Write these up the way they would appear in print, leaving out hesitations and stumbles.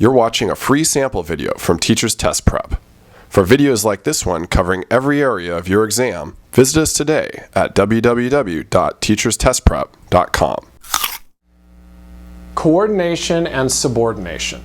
You're watching a free sample video from Teacher's Test Prep. For videos like this one covering every area of your exam, visit us today at www.teacherstestprep.com. Coordination and subordination.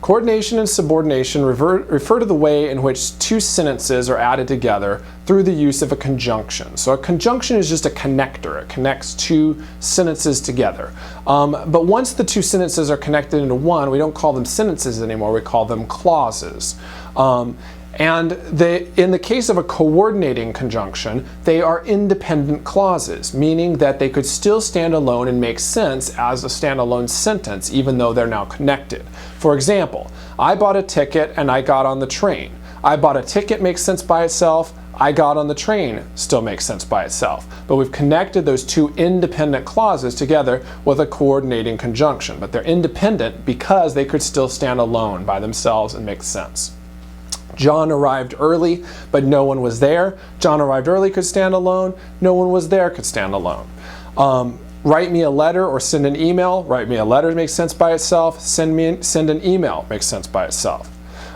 Coordination and subordination refer to the way in which two sentences are added together through the use of a conjunction. So a conjunction is just a connector. It connects two sentences together. But once the two sentences are connected into one, we don't call them sentences anymore, we call them clauses. And in the case of a coordinating conjunction, they are independent clauses, meaning that they could still stand alone and make sense as a standalone sentence, even though they're now connected. For example, I bought a ticket and I got on the train. I bought a ticket makes sense by itself. I got on the train still makes sense by itself. But we've connected those two independent clauses together with a coordinating conjunction. But they're independent because they could still stand alone by themselves and make sense. John arrived early, but no one was there. John arrived early could stand alone. No one was there could stand alone. Write me a letter or send an email. Write me a letter makes sense by itself. Send an email makes sense by itself.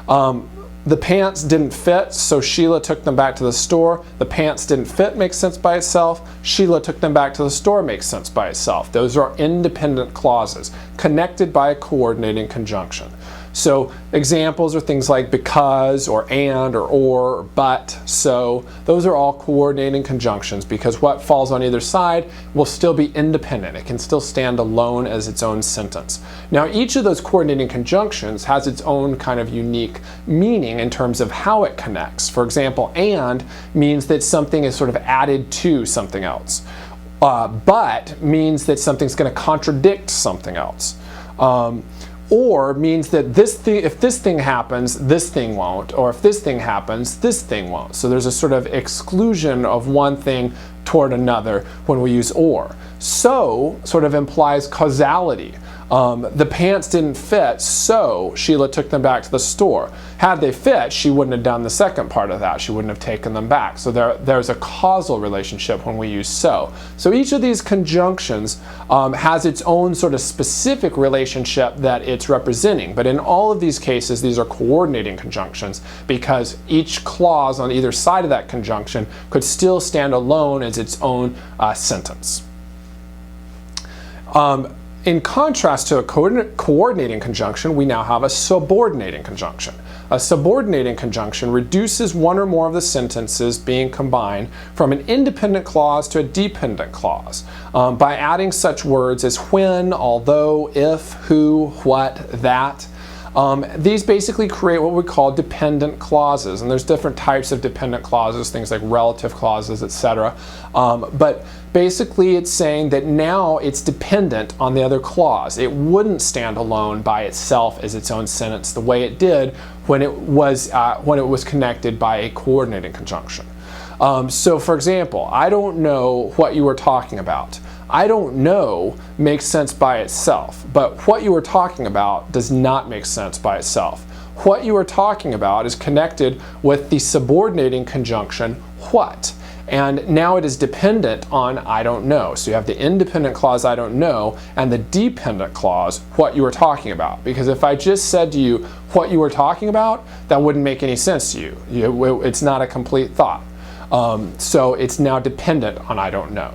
The pants didn't fit, so Sheila took them back to the store. The pants didn't fit makes sense by itself. Sheila took them back to the store makes sense by itself. Those are independent clauses connected by a coordinating conjunction. So examples are things like because, or and, or but, so. Those are all coordinating conjunctions because what falls on either side will still be independent. It can still stand alone as its own sentence. Now each of those coordinating conjunctions has its own kind of unique meaning in terms of how it connects. For example, and means that something is sort of added to something else. But means that something's going to contradict something else. Or means that this thing, if this thing happens, this thing won't, or if this thing happens, this thing won't. So there's a sort of exclusion of one thing toward another when we use or. So sort of implies causality. The pants didn't fit, so Sheila took them back to the store. Had they fit, she wouldn't have done the second part of that. She wouldn't have taken them back. So there's a causal relationship when we use so. So each of these conjunctions has its own sort of specific relationship that it's representing. But in all of these cases, these are coordinating conjunctions because each clause on either side of that conjunction could still stand alone as its own sentence. In contrast to a coordinating conjunction, we now have a subordinating conjunction. A subordinating conjunction reduces one or more of the sentences being combined from an independent clause to a dependent clause by adding such words as when, although, if, who, what, that. These basically create what we call dependent clauses, and there's different types of dependent clauses, things like relative clauses, etc. But basically it's saying that now it's dependent on the other clause. It wouldn't stand alone by itself as its own sentence the way it did when it was connected by a coordinating conjunction. So for example, I don't know what you were talking about. I don't know makes sense by itself, but what you were talking about does not make sense by itself. What you are talking about is connected with the subordinating conjunction what, and now it is dependent on I don't know. So you have the independent clause I don't know and the dependent clause what you were talking about, because if I just said to you what you were talking about, that wouldn't make any sense to you. It's not a complete thought. So it's now dependent on I don't know.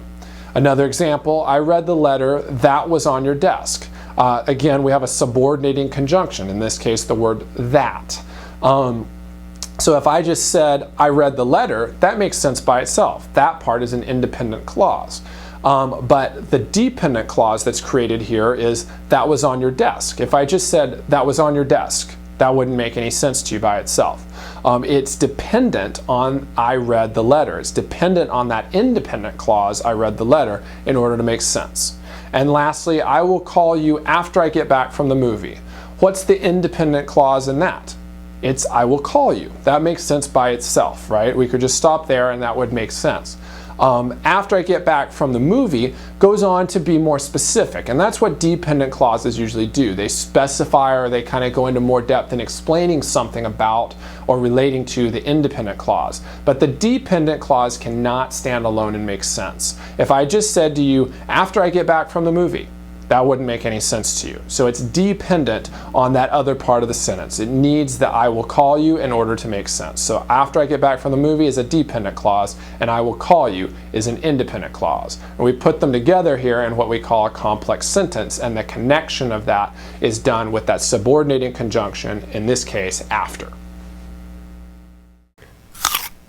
Another example, I read the letter that was on your desk. Again, we have a subordinating conjunction, in this case the word that. So if I just said I read the letter, that makes sense by itself. That part is an independent clause. But the dependent clause that's created here is that was on your desk. If I just said that was on your desk, that wouldn't make any sense to you by itself. It's dependent on I read the letter. It's dependent on that independent clause I read the letter in order to make sense. And lastly, I will call you after I get back from the movie. What's the independent clause in that? It's I will call you. That makes sense by itself, right? We could just stop there and that would make sense. After I get back from the movie goes on to be more specific, and that's what dependent clauses usually do. They specify or they kind of go into more depth in explaining something about or relating to the independent clause. But the dependent clause cannot stand alone and make sense. If I just said to you, after I get back from the movie, That wouldn't make any sense to you. So it's dependent on that other part of the sentence. It needs the I will call you in order to make sense. So after I get back from the movie is a dependent clause, and I will call you is an independent clause. And we put them together here in what we call a complex sentence, and the connection of that is done with that subordinating conjunction, in this case, after.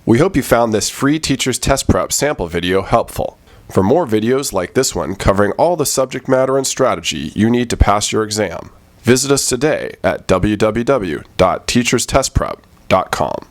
We hope you found this free Teacher's Test Prep sample video helpful. For more videos like this one covering all the subject matter and strategy you need to pass your exam, visit us today at www.teacherstestprep.com.